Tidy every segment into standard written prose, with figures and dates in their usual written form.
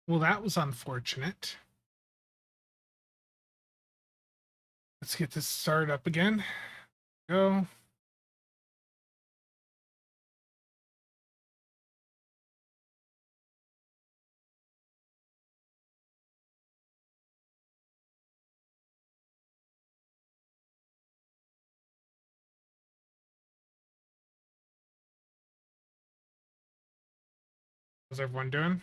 Well, that was unfortunate. Let's get this started up again. Go. How's everyone doing?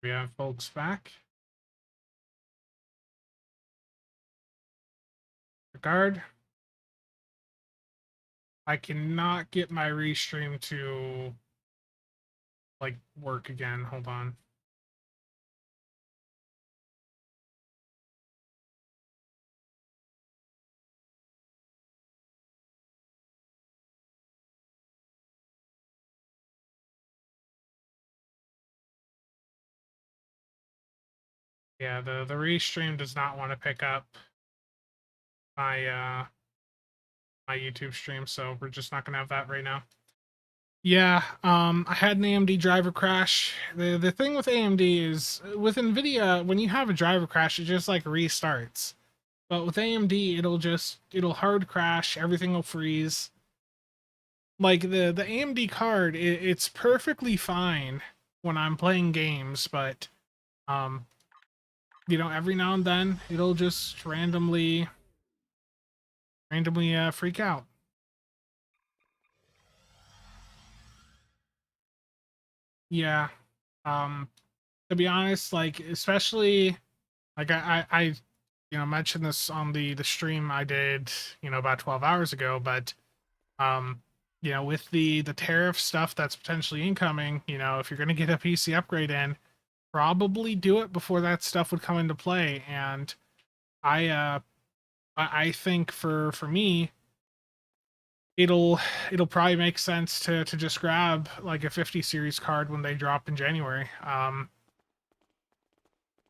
We have folks back. Regard. I cannot get my restream to like work again. Hold on. Yeah, the restream does not want to pick up my my YouTube stream, so we're just not gonna have that right now. Yeah, I had an AMD driver crash. The thing with AMD is with Nvidia, when you have a driver crash, it just like restarts. But with AMD, it'll hard crash, everything will freeze. Like the AMD card, it's perfectly fine when I'm playing games, but um, every now and then it'll just randomly freak out. Yeah. Um, to be honest, like especially like I mentioned this on the stream I did, about 12 hours ago, but um with the tariff stuff that's potentially incoming, if you're going to get a PC upgrade in, probably do it before that stuff would come into play. And I uh I think for me, it'll probably make sense to just grab like a 50 series card when they drop in January.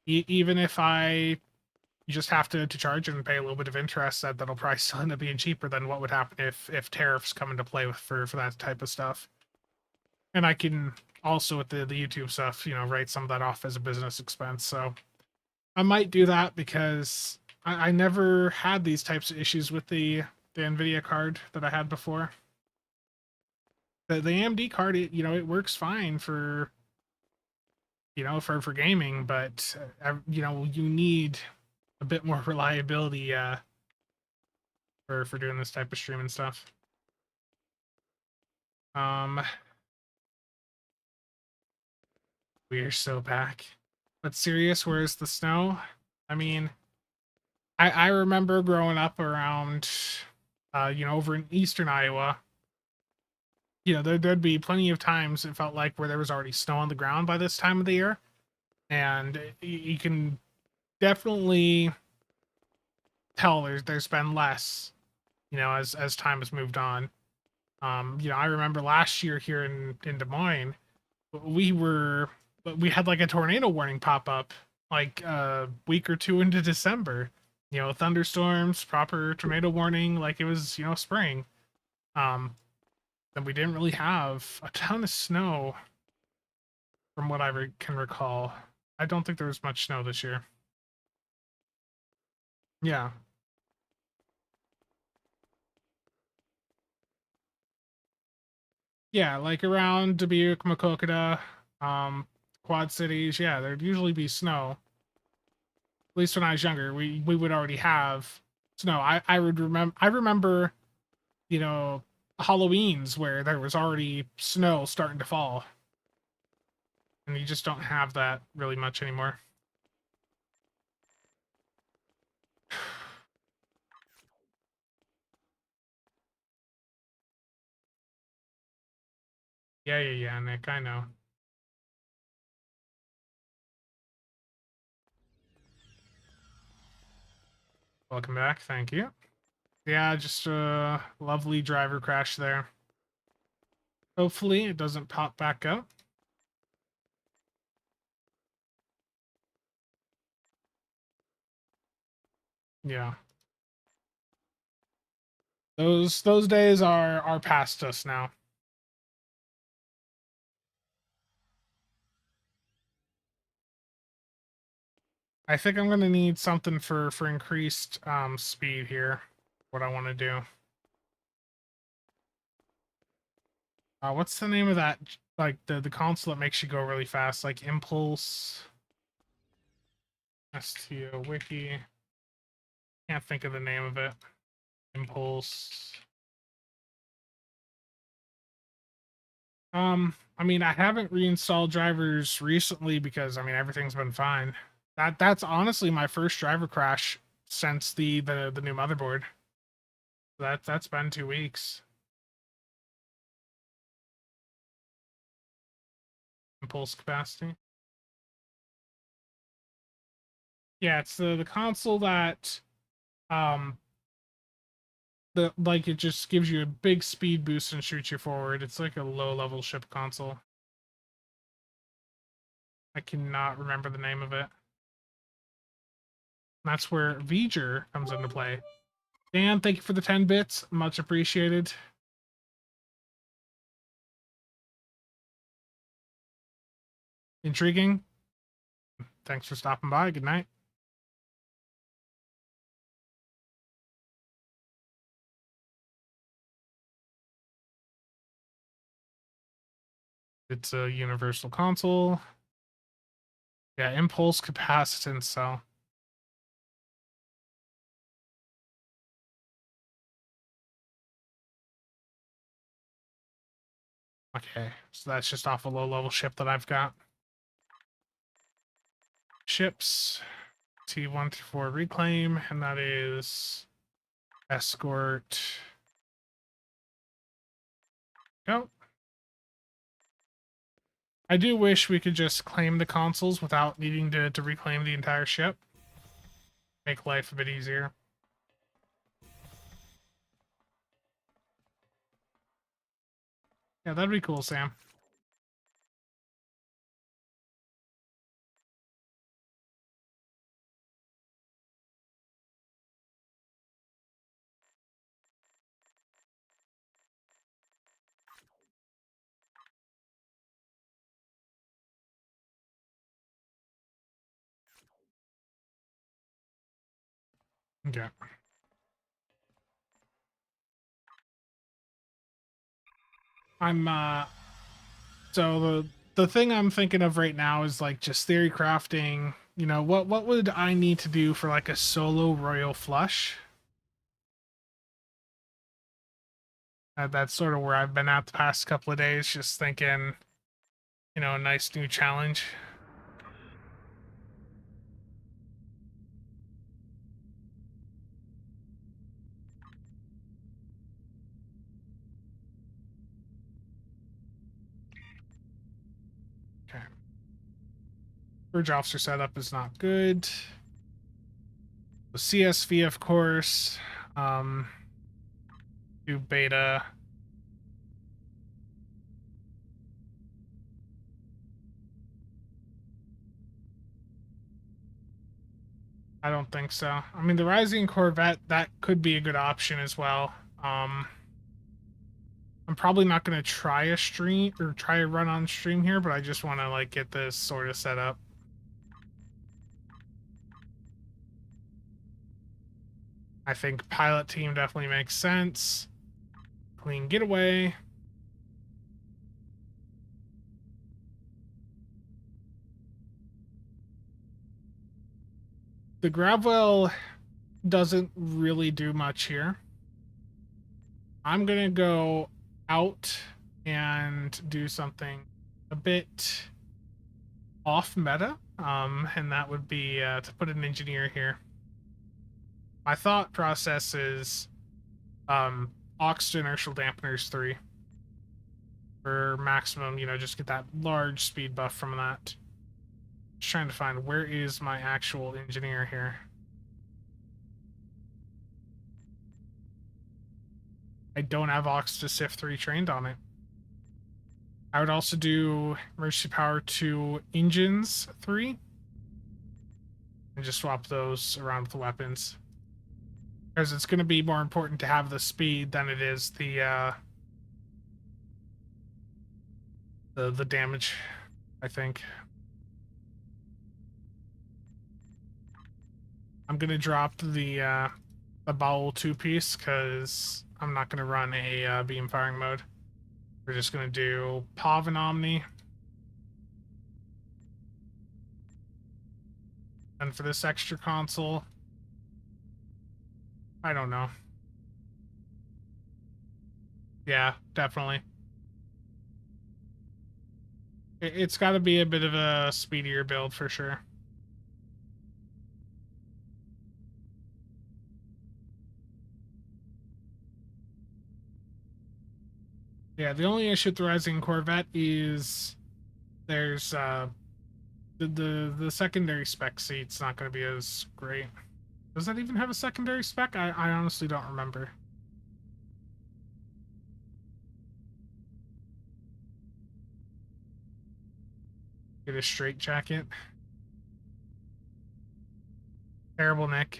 Even if I just have to charge it and pay a little bit of interest, that'll probably still end up being cheaper than what would happen if tariffs come into play for that type of stuff. And I can also with the YouTube stuff, write some of that off as a business expense. So I might do that because I never had these types of issues with the Nvidia card that I had before. The AMD card, it works fine for for gaming, but you need a bit more reliability for doing this type of streaming stuff. Um, we are so back. But serious, where's the snow? I mean, I remember growing up around, over in eastern Iowa. There'd be plenty of times it felt like where there was already snow on the ground by this time of the year, and you can definitely tell there's been less, as time has moved on. I remember last year here in Des Moines, we were we had like a tornado warning pop up like a week or two into December. Thunderstorms, proper tornado warning, like it was spring. Um, and we didn't really have a ton of snow from what I can recall. I don't think there was much snow this year. Yeah, yeah, like around Dubuque, Maquoketa, um, Quad Cities. Yeah, there'd usually be snow. At least when I was younger, we would already have snow. I would remember. I remember, you know, Halloweens where there was already snow starting to fall, and you just don't have that really much anymore. Yeah, yeah, yeah, Nick. I know. Welcome back. Thank you. Yeah, just a lovely driver crash there. Hopefully it doesn't pop back up. Yeah. Those days are past us now. I think I'm gonna need something for increased speed here. What I want to do. What's the name of that? Like the console that makes you go really fast, like Impulse. STO Wiki. Can't think of the name of it. Impulse. I mean, I haven't reinstalled drivers recently because I mean everything's been fine. That's honestly my first driver crash since the new motherboard. That's been 2 weeks. Impulse capacity. Yeah, it's the console that um the like it just gives you a big speed boost and shoots you forward. It's like a low level ship console. I cannot remember the name of it. That's where V'ger comes into play. Dan, thank you for the 10 bits. Much appreciated. Intriguing. Thanks for stopping by. Good night. It's a universal console. Yeah, impulse capacitance cell. Okay, so that's just off a low-level ship that I've got. Ships. T1 through 4 reclaim, and that is escort. Go. I do wish we could just claim the consoles without needing to reclaim the entire ship. Make life a bit easier. Yeah, that'd be cool, Sam. Okay. I'm so the thing I'm thinking of right now is like just theory crafting. You know, what would I need to do for like a solo royal flush? That's sort of where I've been at the past couple of days, just thinking, you know, a nice new challenge. Okay. Bridge officer setup is not good. The CSV, of course. Do beta. I don't think so. I mean, the Rising Corvette, that could be a good option as well. I'm probably not going to try a stream or try a run on stream here, but I just want to like get this sort of set up. I think pilot team definitely makes sense. Clean getaway. The Gravwell doesn't really do much here. I'm going to go out and do something a bit off meta, and that would be to put an engineer here. My thought process is aux to inertial dampeners 3 for maximum, you know, just get that large speed buff from that. Just trying to find where is my actual engineer here. I don't have aux to SIF 3 trained on it. I would also do emergency power to engines 3 and just swap those around with the weapons. Because it's going to be more important to have the speed than it is the damage, I think. I'm gonna drop the Bowel 2-piece because I'm not gonna run a beam firing mode. We're just gonna do Pav and Omni. And for this extra console, I don't know. Yeah, definitely. It's got to be a bit of a speedier build for sure. Yeah, the only issue with the Rising Corvette is there's the secondary spec seat's not going to be as great. Does that even have a secondary spec? I honestly don't remember. Get a straight jacket. Terrible neck.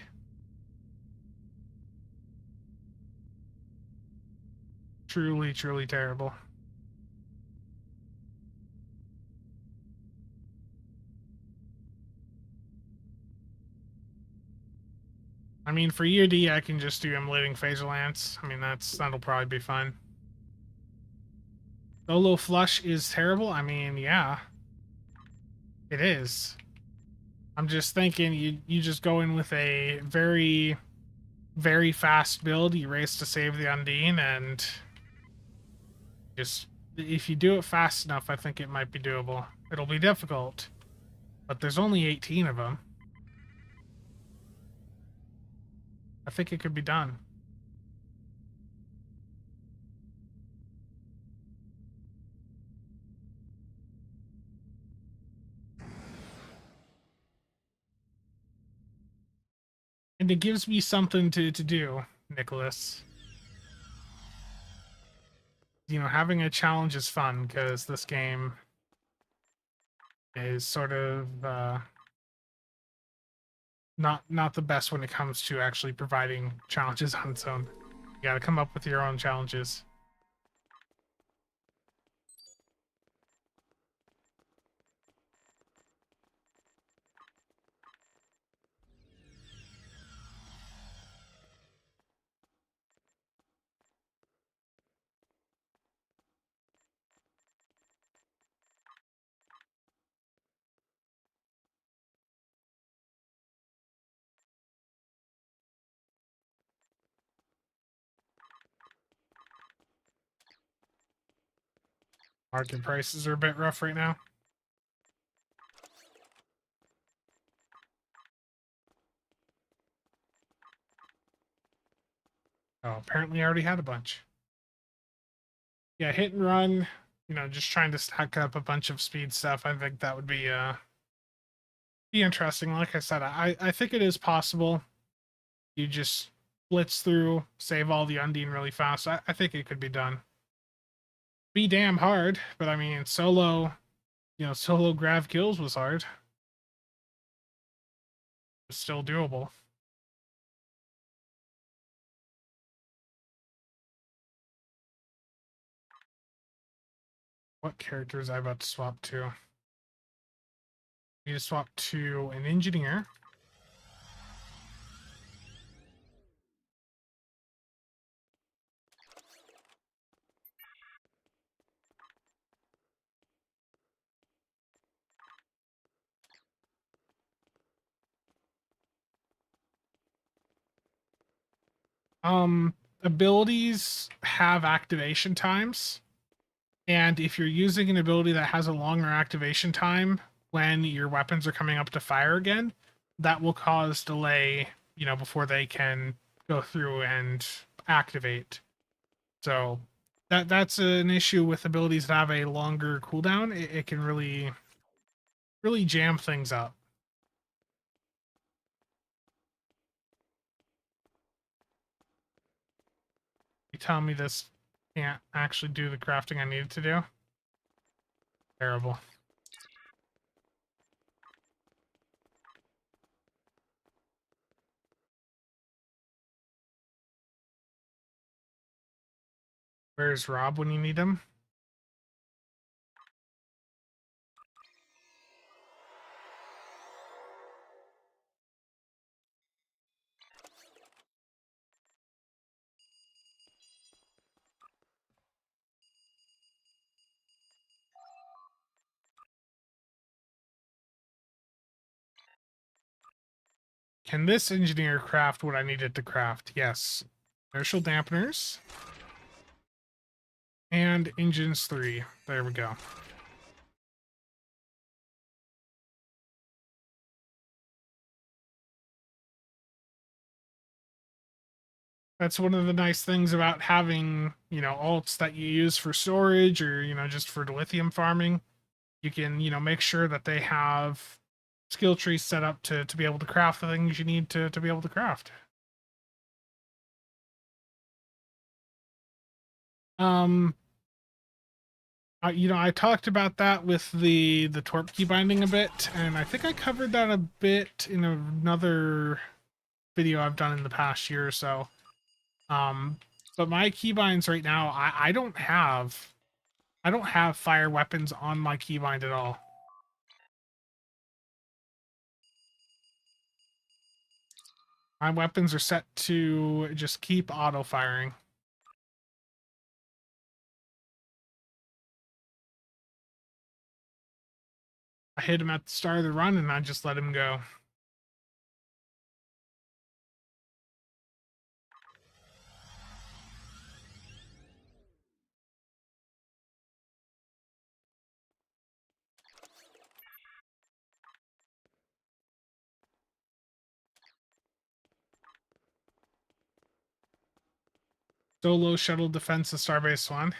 Truly, truly terrible. I mean, for UD, I can just do emulating Phaser Lance. I mean, that'll probably be fine. Solo flush is terrible. I mean, yeah, it is. I'm just thinking you just go in with a very, very fast build. You race to save the Undine, and just if you do it fast enough, I think it might be doable. It'll be difficult, but there's only 18 of them. I think it could be done. And it gives me something to do, Nicholas. You know, having a challenge is fun because this game is sort of not the best when it comes to actually providing challenges on its own. You got to come up with your own challenges. Market prices are a bit rough right now. Oh, apparently I already had a bunch. Yeah, hit and run, you know, just trying to stack up a bunch of speed stuff. I think that would be interesting. Like I said, I think it is possible. You just blitz through, save all the Undine really fast. I think it could be done. Be damn hard, but I mean, solo, you know, solo grab kills was hard. It's still doable. What character is I about to swap to? Need to swap to an engineer. Abilities have activation times. And if you're using an ability that has a longer activation time when your weapons are coming up to fire again, that will cause delay, you know, before they can go through and activate. So that's an issue with abilities that have a longer cooldown. It can really jam things up. You tell me this can't actually do the crafting I needed to do? Terrible. Where's Rob when you need him? Can this engineer craft what I needed to craft? Yes. Inertial dampeners. And engines 3. There we go. That's one of the nice things about having, you know, alts that you use for storage or, you know, just for lithium farming. You can, you know, make sure that they have skill trees set up to be able to craft the things you need to be able to craft. Um, you know, I talked about that with the torp key binding a bit, and I think I covered that a bit in another video I've done in the past year or so. But my keybinds right now, I don't have fire weapons on my keybind at all. My weapons are set to just keep auto firing. I hit him at the start of the run and I just let him go. Solo shuttle defense of Starbase 1.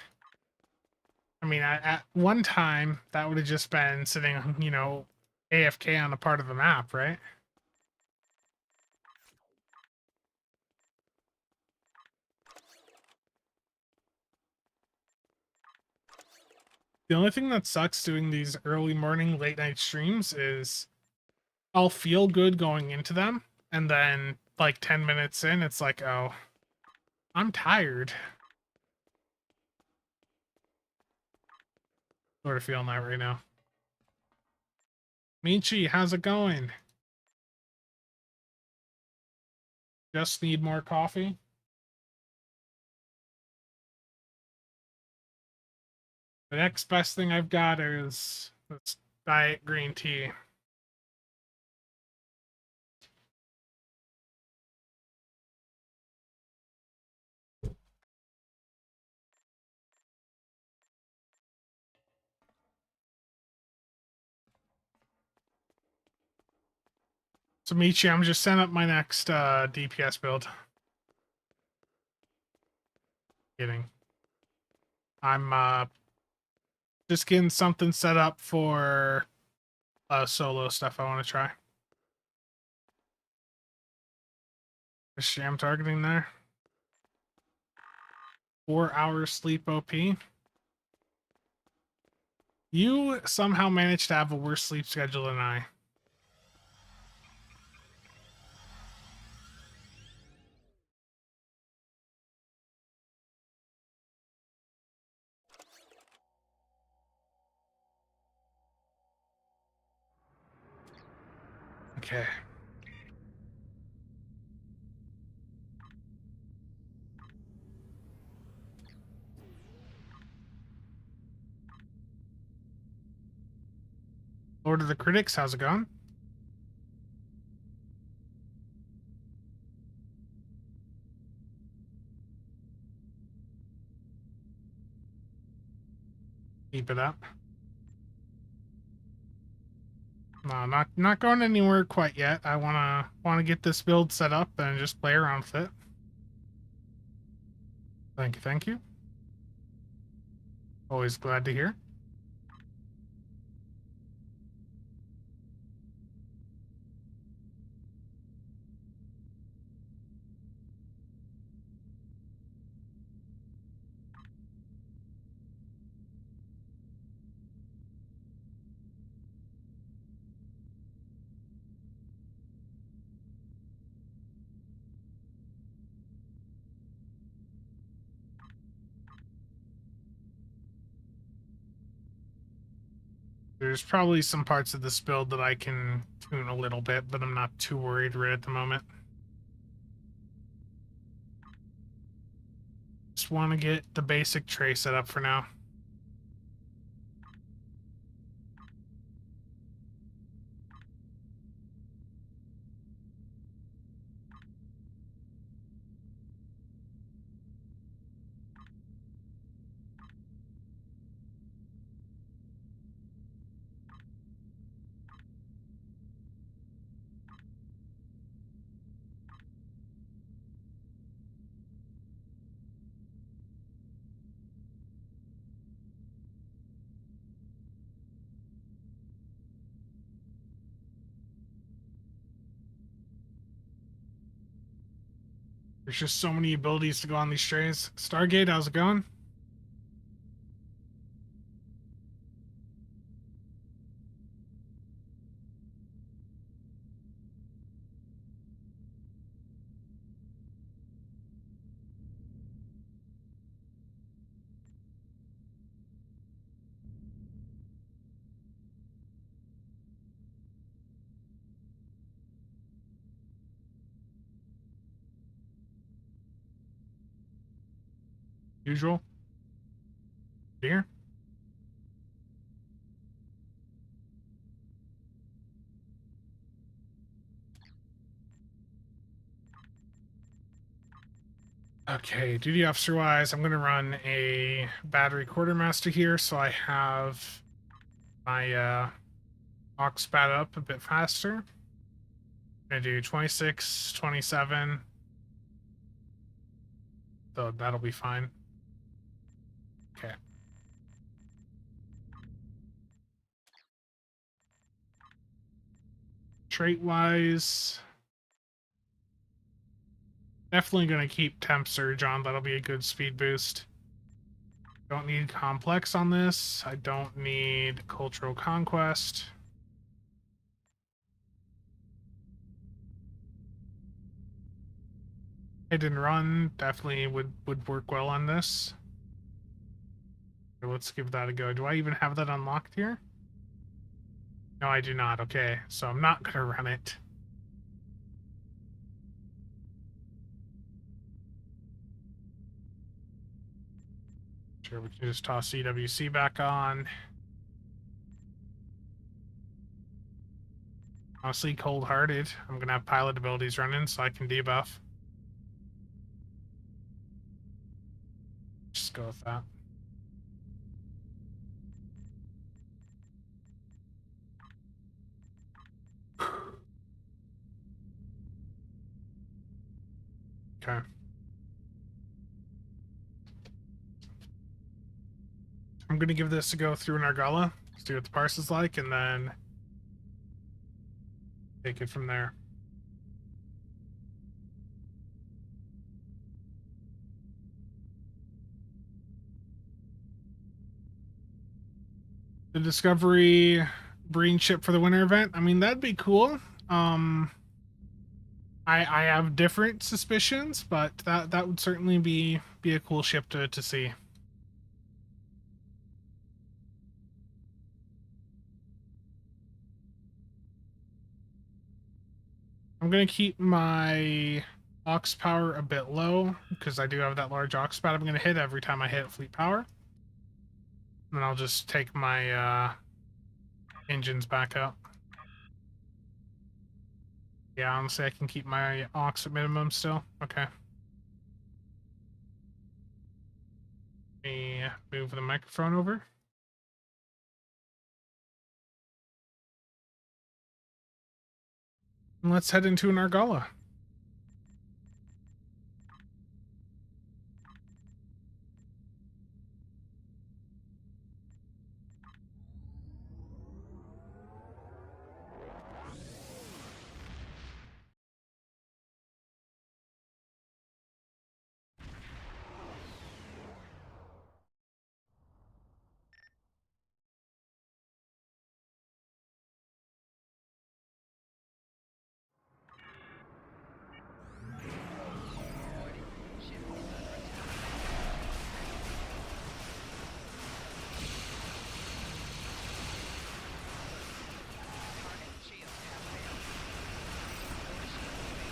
I mean, at one time, that would have just been sitting, you know, AFK on a part of the map, right? The only thing that sucks doing these early morning, late night streams is I'll feel good going into them, and then, like, 10 minutes in, it's like, oh, I'm tired. Sort of feeling that right now. Michi, how's it going? Just need more coffee? The next best thing I've got is this diet green tea. So Michi, I'm just setting up my next DPS build. Kidding. I'm just getting something set up for solo stuff I want to try. Is sham targeting there? 4 hours sleep OP. You somehow managed to have a worse sleep schedule than I. Okay. Lord of the Critics, how's it going? Keep it up. No, not going anywhere quite yet. I wanna get this build set up and just play around with it. Thank you, thank you. Always glad to hear. There's probably some parts of this build that I can tune a little bit, but I'm not too worried right at the moment. Just want to get the basic tray set up for now. There's just so many abilities to go on these trays. Stargate, how's it going? Usual. Here. Okay, duty officer wise, I'm gonna run a battery quartermaster here, so I have my aux spat up a bit faster. I'm gonna do 26, 27. So that'll be fine. Okay. Trait wise, definitely gonna keep temp surge on. That'll be a good speed boost. Don't need complex on this. I don't need cultural conquest. Hidden run definitely would work well on this. So let's give that a go. Do I even have that unlocked here? No, I do not. Okay, so I'm not gonna run it. Sure, we can just toss CWC back on. Honestly, cold-hearted. I'm gonna have pilot abilities running so I can debuff. Just go with that. Okay. I'm gonna give this a go through an Argala, see what the parse is like, and then take it from there. The Discovery breeding ship for the winter event. I mean, that'd be cool. I have different suspicions, but that would certainly be a cool ship to see. I'm gonna keep my aux power a bit low because I do have that large aux pad I'm gonna hit every time I hit fleet power. And then I'll just take my engines back up. Yeah, honestly, I can keep my aux at minimum still. Okay. Let me move the microphone over. And let's head into an Argala.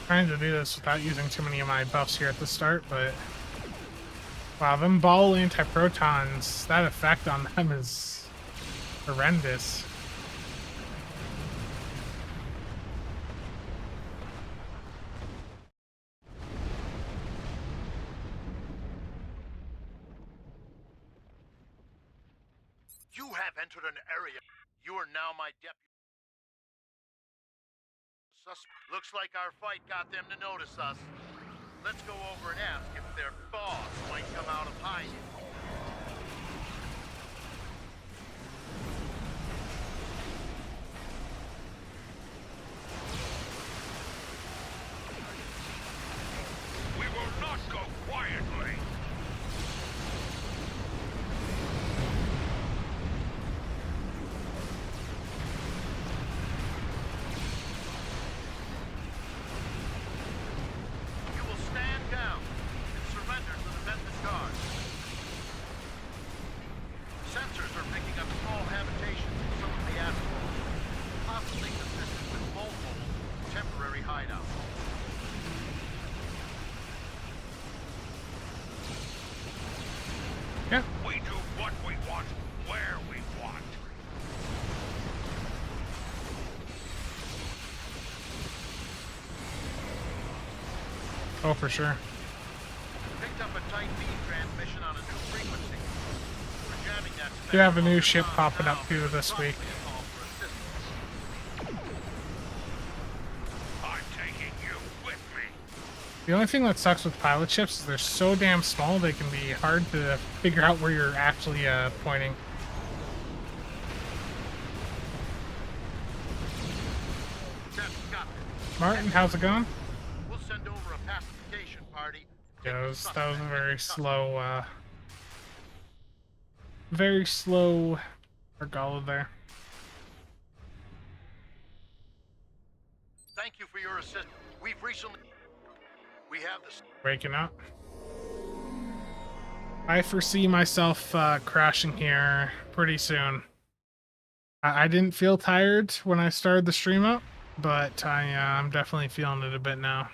Trying to do this without using too many of my buffs here at the start, but wow, them ball anti-protons, that effect on them is horrendous. You have entered an area. You are now my deputy. Looks like our fight got them to notice us. Let's go over and ask if their boss might come out of hiding. We won't Yeah. We do what we want, where we want. Oh, for sure. Picked up a tight beam transmission on a new frequency. We're jamming that You have a spectrum new over ship Tom popping up Town. too this Probably week. a call for assistance. I'm taking you with me. The only thing that sucks with pilot ships is they're so damn small they can be hard to figure out where you're actually pointing. That's got it. Martin, how's it going? We'll send over a pacification party. Yeah, Take the that was a suspect very into slow Argala there. Thank you for your assistance. We have this. Waking up. I foresee myself crashing here pretty soon. I didn't feel tired when I started the stream up, but I'm definitely feeling it a bit now.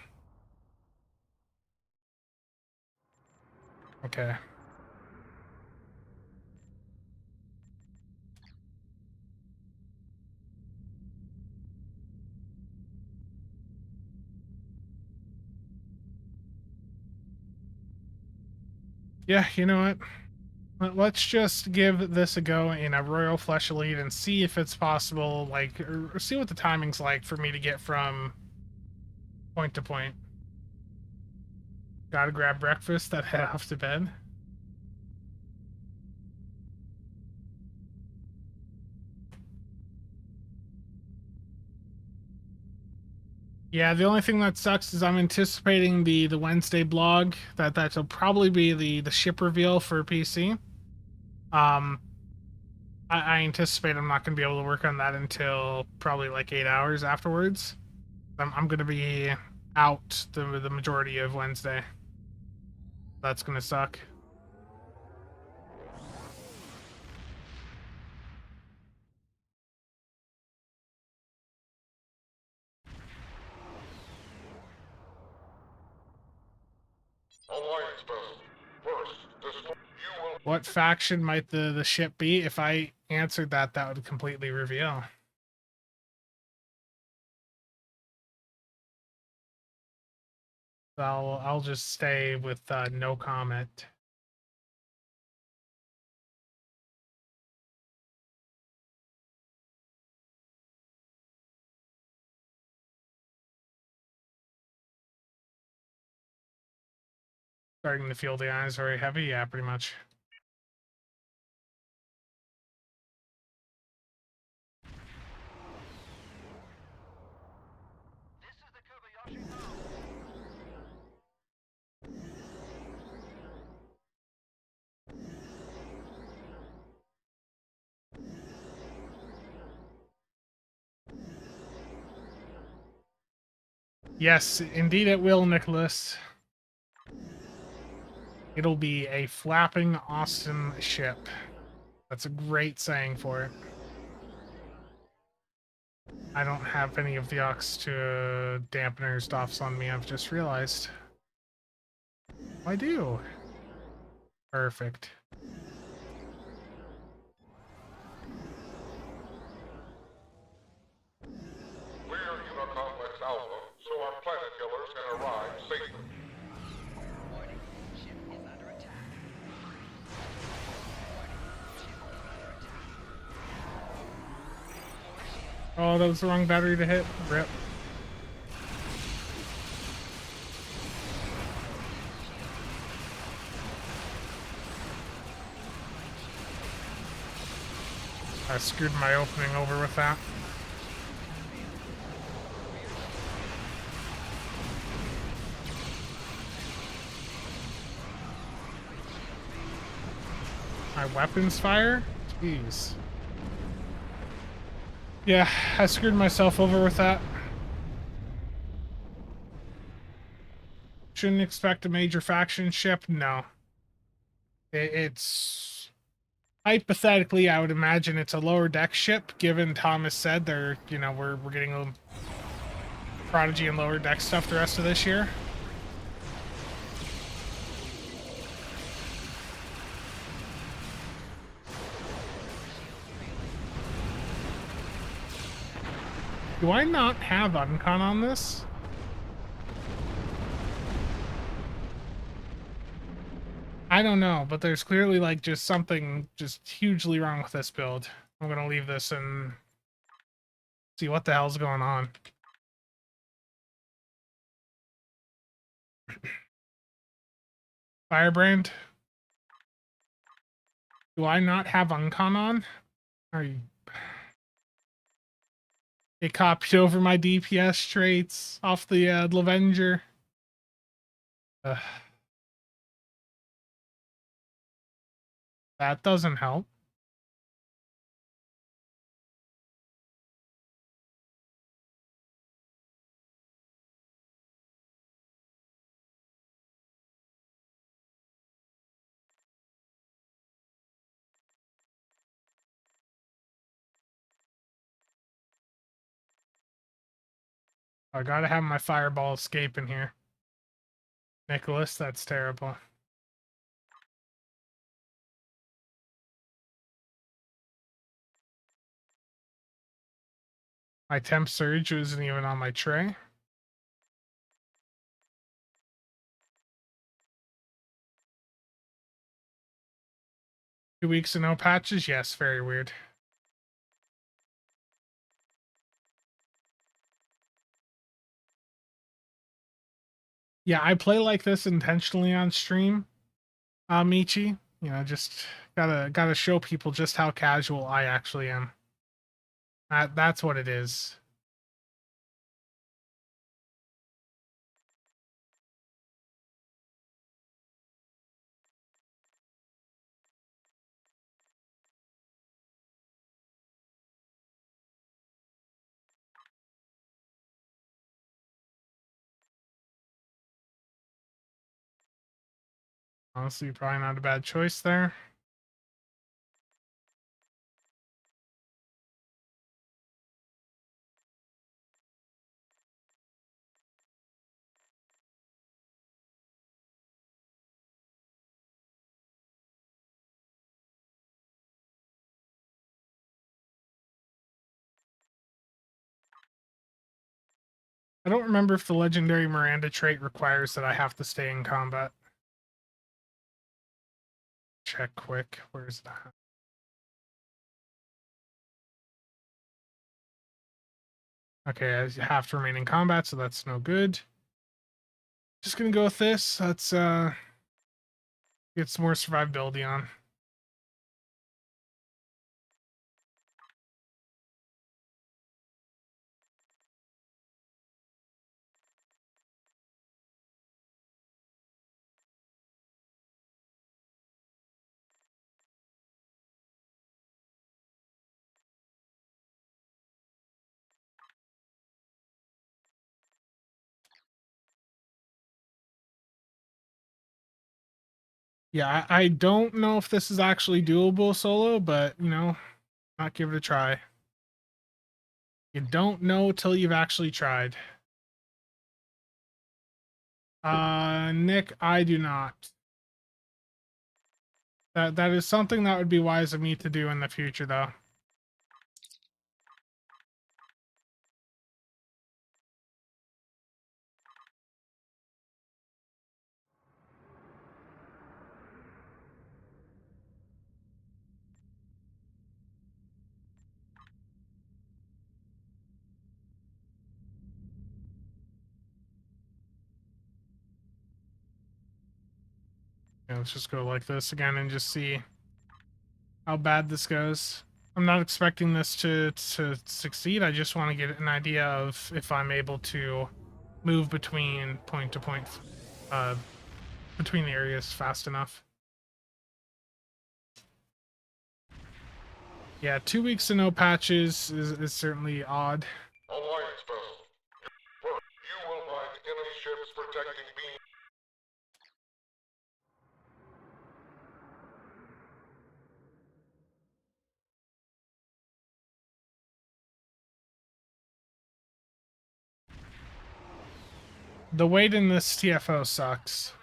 Okay. Yeah, you know what? Let's just give this a go in a Royal Flesh Elite and see if it's possible, like, or see what the timing's like for me to get from point to point. Gotta grab breakfast, then head off to bed. Yeah, the only thing that sucks is I'm anticipating the Wednesday blog that'll probably be the ship reveal for PC. I anticipate I'm not going to be able to work on that until probably like 8 hours afterwards. I'm going to be out the majority of Wednesday. That's going to suck. What faction might the ship be? If I answered that, that would completely reveal. So I'll just stay with no comment. Starting to feel the eyes very heavy, yeah, pretty much. Yes, indeed it will, Nicholas. It'll be a flapping awesome ship. That's a great saying for it. I don't have any of the Ox2 dampener stuffs on me, I've just realized. I do. Perfect. We're in a complex alpha, so our planet killers can arrive safely. Warning, ship is under attack. Oh, that was the wrong battery to hit. Rip. I screwed my opening over with that. My weapons fire? Jeez. Yeah, I screwed myself over with that. Shouldn't expect a major faction ship? No. It's... Hypothetically, I would imagine it's a lower deck ship, given Thomas said they're, you know, we're getting a Prodigy and lower deck stuff the rest of this year. Do I not have uncon on this? I don't know, but there's clearly like just something just hugely wrong with this build. I'm gonna leave this and see what the hell's going on. Firebrand? Do I not have uncon on? Are you... It copied over my DPS traits off the Lavenger. That doesn't help. I gotta have my fireball escape in here. Nicholas, that's terrible. My temp surge wasn't even on my tray. Two weeks and no patches? Yes, very weird. Yeah, I play like this intentionally on stream, Michi. You know, just gotta show people just how casual I actually am. That's what it is. Honestly, probably not a bad choice there. I don't remember if the legendary Miranda trait requires that I have to stay in combat. Check quick. Where's that? Okay, I have to remain in combat, so that's no good. Just gonna go with this. Let's get some more survivability on. Yeah, I don't know if this is actually doable solo, but, you know, not give it a try. You don't know till you've actually tried. Nick, I do not. That is something that would be wise of me to do in the future, though. Yeah, let's just go like this again and just see how bad this goes. I'm not expecting this to succeed. I just want to get an idea of if I'm able to move between point to point, between the areas fast enough. Yeah, 2 weeks to no patches is certainly odd. Alliance vessel. Work. You will find enemy ships protecting beam. The weight in this TFO sucks.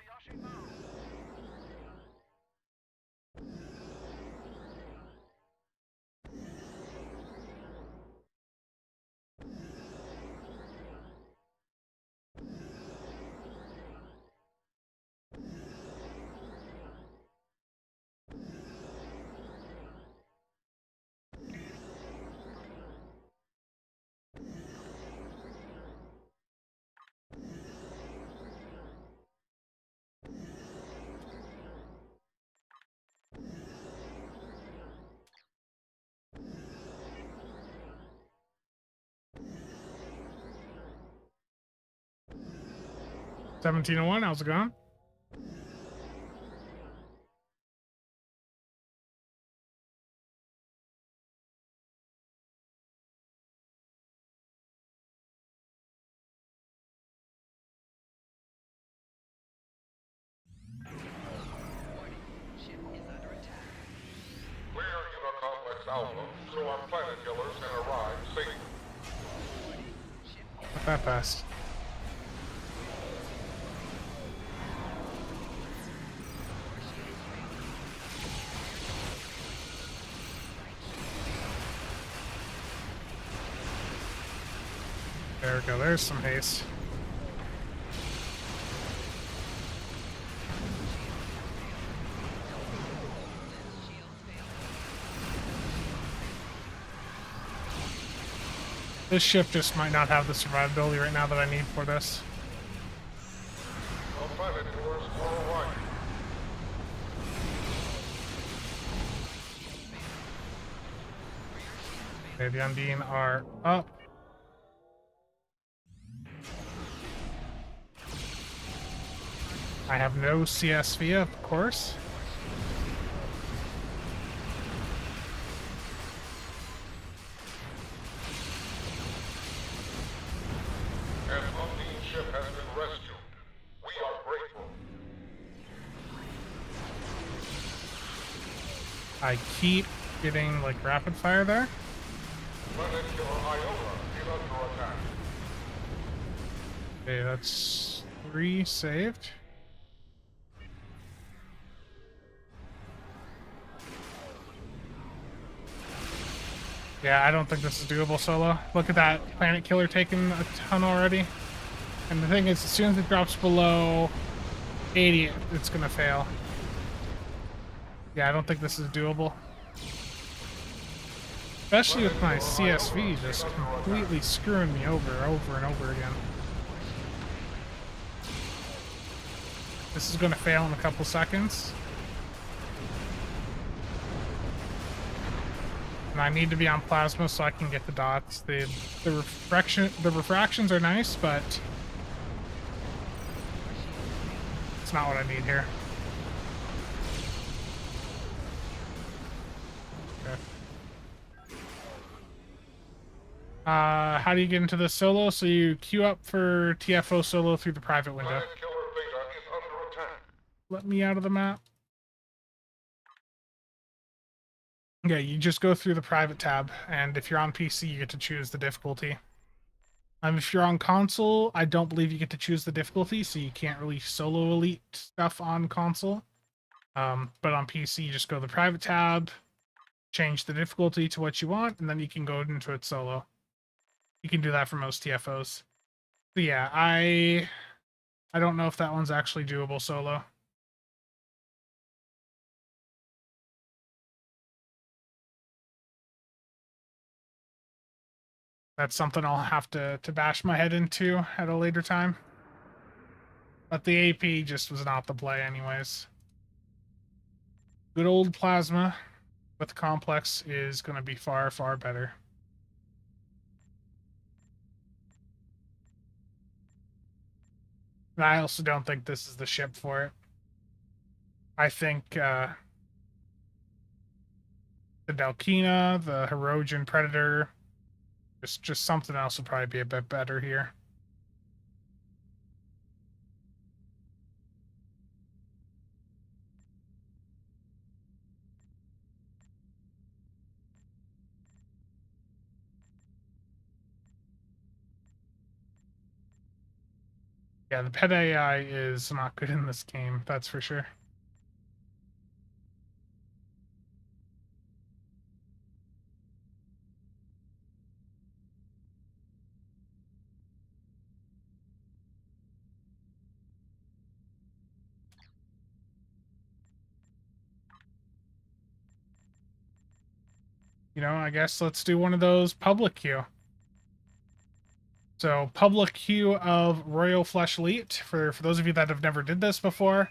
1701, how's it going? Warning, ship is under attack. Clear Unit Complex Alpha so our planet killers can arrive safely. Ship is Not that fast. There we go, there's some haste. This ship just might not have the survivability right now that I need for this. Our planet killers are arriving. Okay, the Undine are up. I have no CSV, of course. An Undine ship has been rescued. We are grateful. I keep getting like rapid fire there. Planet killer Iota is under attack. Okay, that's 3 saved. Yeah, I don't think this is doable solo. Look at that planet killer taking a ton already. And the thing is, as soon as it drops below 80, it's gonna fail. Yeah, I don't think this is doable. Especially with my CSV just completely screwing me over and over again. This is gonna fail in a couple seconds. And I need to be on plasma so I can get the dots. The refractions are nice, but it's not what I need here. Okay. How do you get into the solo? So you queue up for TFO solo through the private window. Planet killer Beta is under attack. Let me out of the map. Yeah, you just go through the private tab, and if you're on PC, you get to choose the difficulty. If you're on console, I don't believe you get to choose the difficulty, so you can't really solo elite stuff on console. But on PC, you just go to the private tab, change the difficulty to what you want, and then you can go into it solo. You can do that for most TFOs. So yeah, I don't know if that one's actually doable solo. That's something I'll have to bash my head into at a later time. But the AP just was not the play anyways. Good old plasma with complex is going to be far, far better. And I also don't think this is the ship for it. I think the Dalkina, the Herogen Predator, just something else would probably be a bit better here. Yeah, the pet AI is not good in this game, that's for sure. You know, I guess let's do one of those public queue. So, public queue of Royal Flesh Elite, for those of you that have never did this before,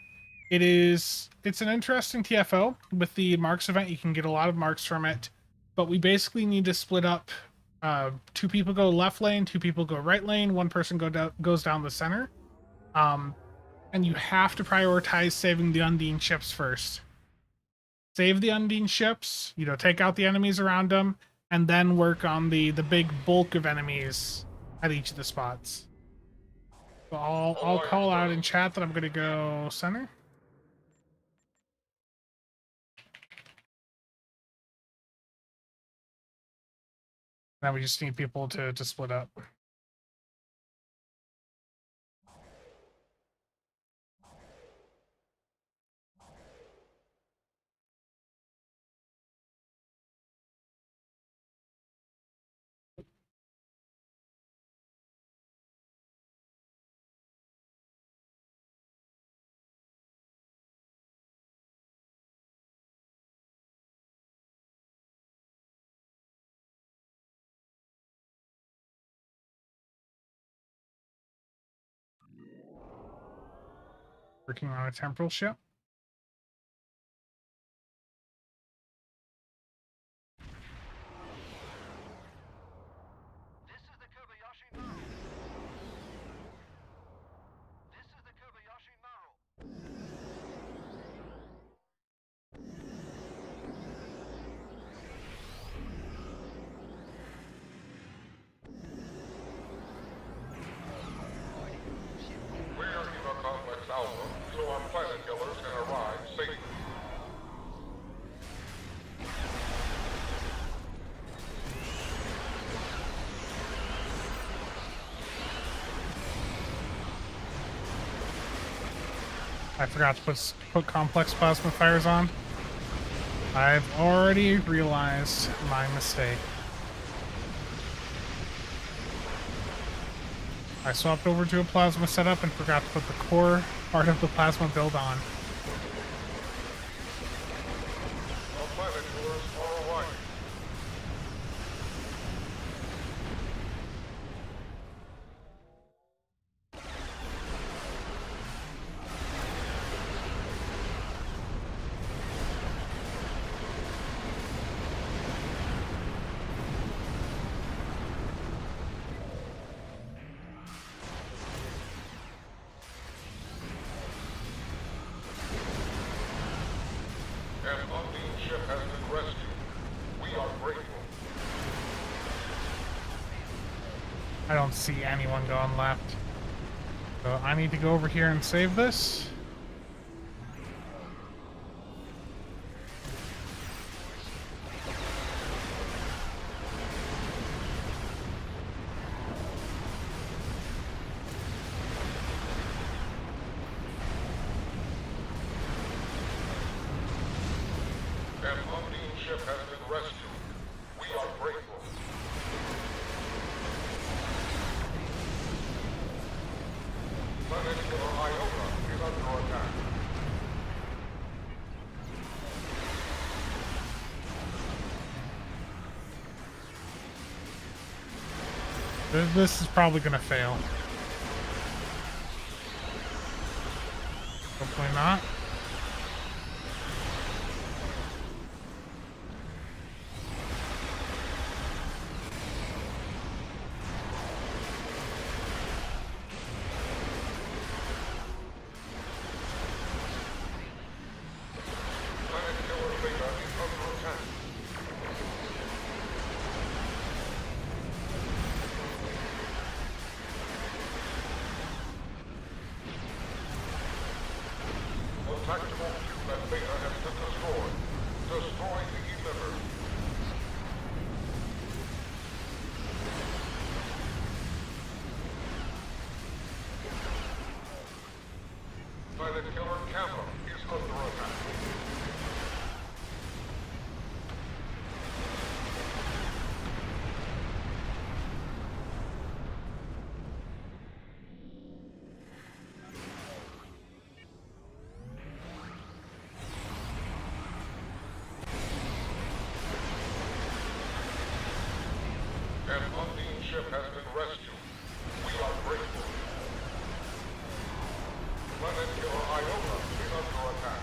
it's an interesting TFO. With the marks event, you can get a lot of marks from it, but we basically need to split up. 2 people go left lane, 2 people go right lane, 1 person goes down the center. and you have to prioritize saving the Undine ships first. Save the Undine ships, you know, take out the enemies around them, and then work on the big bulk of enemies at each of the spots. So I'll call out in chat that I'm gonna go center. Now we just need people to split up. Working on a temporal ship. This is the Kobayashi Maru. This is the Kobayashi Maru. We are Eva Complex Alpha, so our planet killers can arrive safely. I forgot to put complex plasma fires on. I've already realized my mistake. I swapped over to a plasma setup and forgot to put the core part of the plasma build on. Our planet killers are arriving. An Undine ship has been rescued. We are grateful. I don't see anyone going left. So I need to go over here and save this. An Undine ship has been rescued. We are grateful. Planet killer Iota is under attack. This is probably gonna fail. Hopefully not. Planet killer Beta is under attack. The tactical cube at Beta has been destroyed. Destroy the emitter. Planet killer Kappa is under attack. An Undine ship has been rescued. We are grateful. Planet killer Iota is under attack.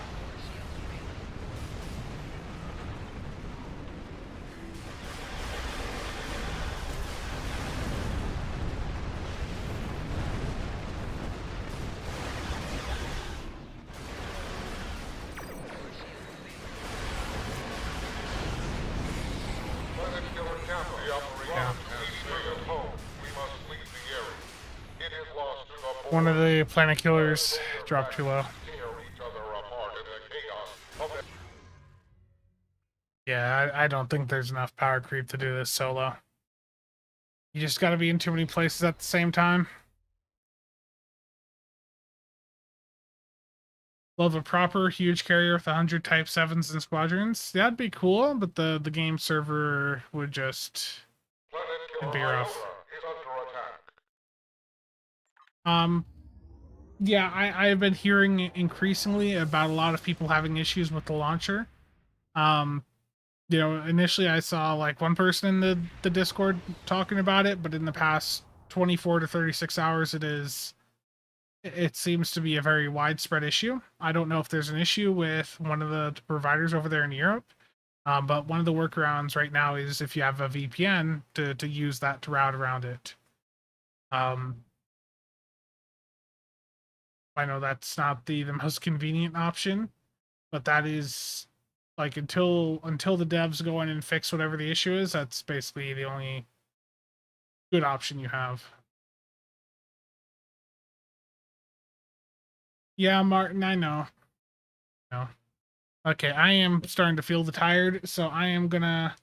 One of the planet killers dropped too low. Tear each other apart in the chaos of Yeah, I don't think there's enough power creep to do this solo. You just gotta be in too many places at the same time. Love a proper huge carrier with 100 Type 7s and squadrons. That'd be cool, but the game server would just... Planet It'd Killer be rough. Iota is under attack. Yeah, I've been hearing increasingly about a lot of people having issues with the launcher. You know, initially I saw like one person in the Discord talking about it, but in the past 24 to 36 hours, it seems to be a very widespread issue. I don't know if there's an issue with one of the providers over there in Europe, but one of the workarounds right now is if you have a VPN to use that to route around it. I know that's not the most convenient option, but that is like until the devs go in and fix whatever the issue is, that's basically the only good option you have. Yeah, Martin, I know. No. Okay, I am starting to feel the tired, so I am gonna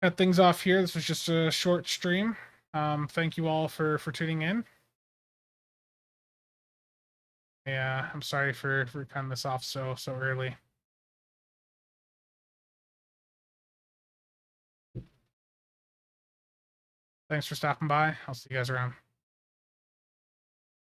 cut things off here. This was just a short stream. Thank you all for tuning in. Yeah, I'm sorry for cutting this off so early. Thanks for stopping by. I'll see you guys around.